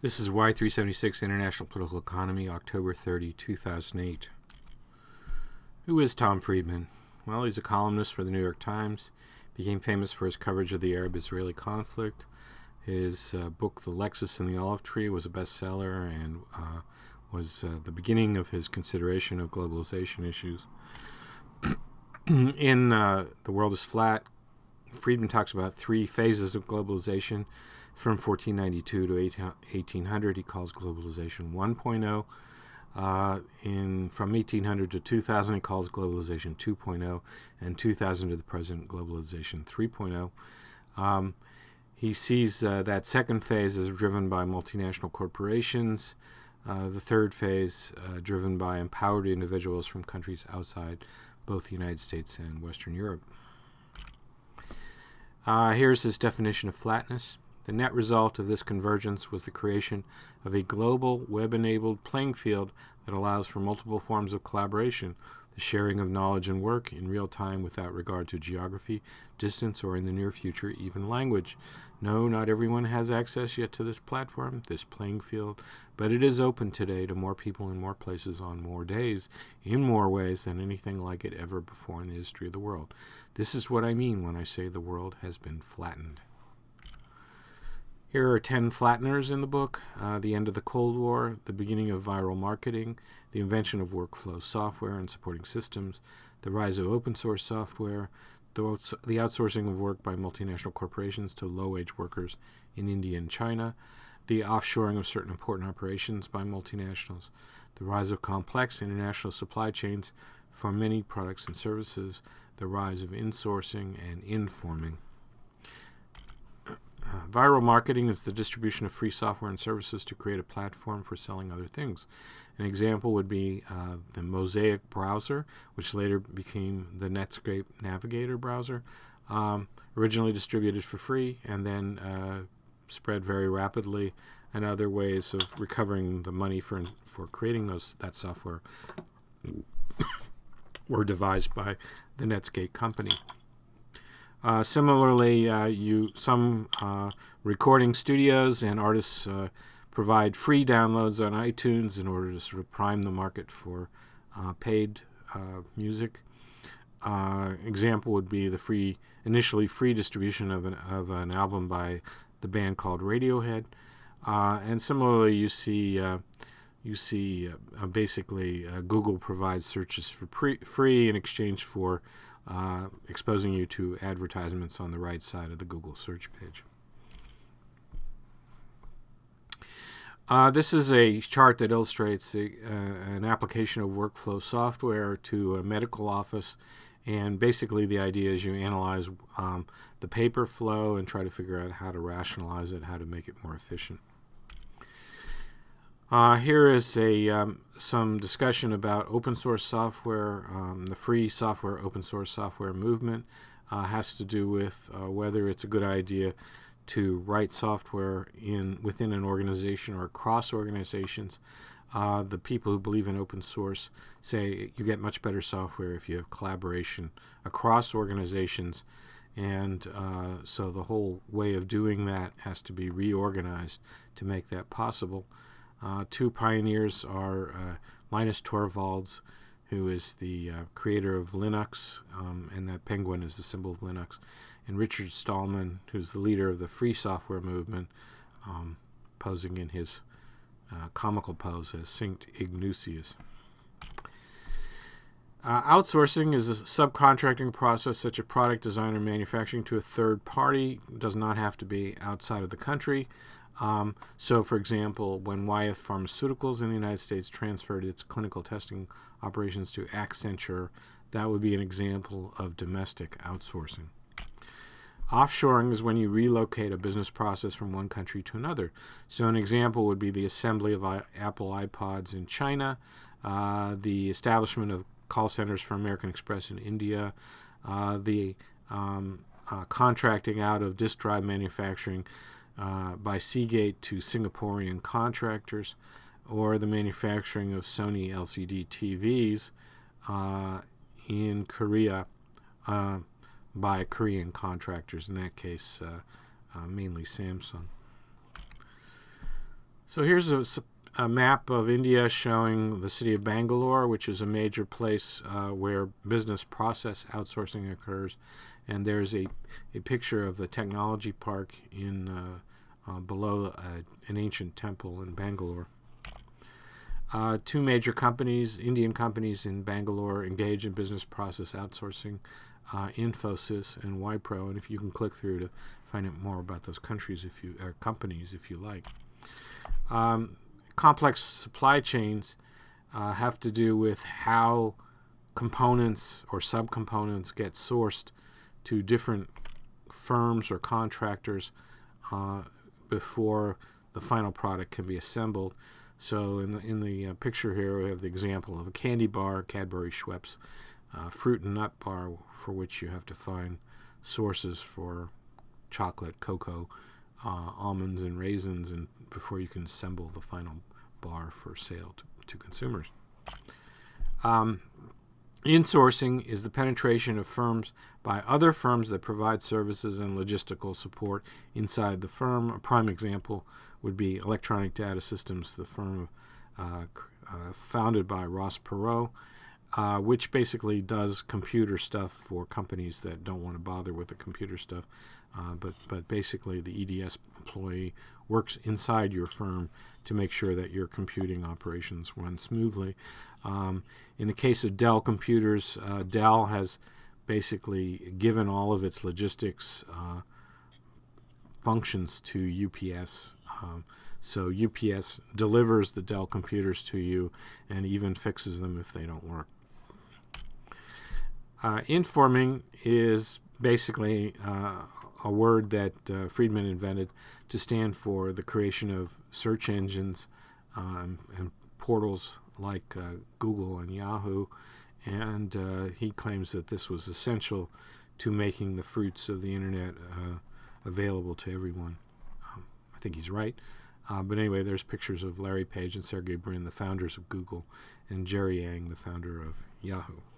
This is Y376 International Political Economy, October 30, 2008. Who is Tom Friedman? Well, he's a columnist for the New York Times. Became famous for his coverage of the Arab-Israeli conflict. His book, The Lexus and the Olive Tree, was a bestseller and was the beginning of his consideration of globalization issues. In The World is Flat, Friedman talks about three phases of globalization. From 1492 to 1800, he calls globalization 1.0. From 1800 to 2000, he calls globalization 2.0, and 2000 to the present, globalization 3.0. He sees that second phase as driven by multinational corporations. The third phase driven by empowered individuals from countries outside both the United States and Western Europe. Here's his definition of flatness. The net result of this convergence was the creation of a global, web-enabled playing field that allows for multiple forms of collaboration, the sharing of knowledge and work in real time without regard to geography, distance, or in the near future, even language. No, not everyone has access yet to this platform, this playing field, but it is open today to more people in more places on more days, in more ways than anything like it ever before in the history of the world. This is what I mean when I say the world has been flattened. Here are 10 Flatteners in the book: the end of the Cold War, the beginning of viral marketing, the invention of workflow software and supporting systems, the rise of open source software, the outsourcing of work by multinational corporations to low-wage workers in India and China, the offshoring of certain important operations by multinationals, the rise of complex international supply chains for many products and services, the rise of insourcing and informing. Viral marketing is the distribution of free software and services to create a platform for selling other things. An example would be the Mosaic browser, which later became the Netscape Navigator browser, originally distributed for free and then spread very rapidly, and other ways of recovering the money for creating that software were devised by the Netscape company. Similarly, some recording studios and artists provide free downloads on iTunes in order to sort of prime the market for paid music. Example would be the initially free distribution of an album by the band called Radiohead. And similarly, you see basically Google provides searches for free in exchange for exposing you to advertisements on the right side of the Google search page. This is a chart that illustrates an application of workflow software to a medical office, and basically the idea is you analyze the paper flow and try to figure out how to rationalize it, how to make it more efficient. Here is some discussion about open source software. The free software, open source software movement has to do with whether it's a good idea to write software within an organization or across organizations. The people who believe in open source say you get much better software if you have collaboration across organizations, and so the whole way of doing that has to be reorganized to make that possible. Two pioneers are Linus Torvalds, who is the creator of Linux, and that penguin is the symbol of Linux, and Richard Stallman, who's the leader of the free software movement, posing in his comical pose as Saint Ignatius. Outsourcing is a subcontracting process such as product design or manufacturing to a third party. It does not have to be outside of the country. So, for example, when Wyeth Pharmaceuticals in the United States transferred its clinical testing operations to Accenture, that would be an example of domestic outsourcing. Offshoring is when you relocate a business process from one country to another. So an example would be the assembly of Apple iPods in China, the establishment of call centers for American Express in India, the contracting out of disk drive manufacturing by Seagate to Singaporean contractors, or the manufacturing of Sony LCD TVs in Korea by Korean contractors, in that case mainly Samsung. So here's a map of India showing the city of Bangalore, which is a major place where business process outsourcing occurs. And there's a picture of the technology park in below an ancient temple in Bangalore. Two major companies, Indian companies in Bangalore, engage in business process outsourcing, Infosys and Wipro. And if you can click through to find out more about those companies if you like. Complex supply chains have to do with how components or subcomponents get sourced to different firms or contractors before the final product can be assembled. So in the picture here, we have the example of a candy bar, Cadbury Schweppes, fruit and nut bar, for which you have to find sources for chocolate, cocoa, almonds, and raisins, and before you can assemble the final bar for sale to consumers. Insourcing is the penetration of firms by other firms that provide services and logistical support inside the firm. A prime example would be Electronic Data Systems, the firm founded by Ross Perot, which basically does computer stuff for companies that don't want to bother with the computer stuff. But basically the EDS employee works inside your firm to make sure that your computing operations run smoothly. In the case of Dell Computers, Dell has basically given all of its logistics functions to UPS. So UPS delivers the Dell computers to you and even fixes them if they don't work. Informing is basically a word that Friedman invented to stand for the creation of search engines and portals like Google and Yahoo, and he claims that this was essential to making the fruits of the internet available to everyone. I think he's right. But anyway, there's pictures of Larry Page and Sergey Brin, the founders of Google, and Jerry Yang, the founder of Yahoo.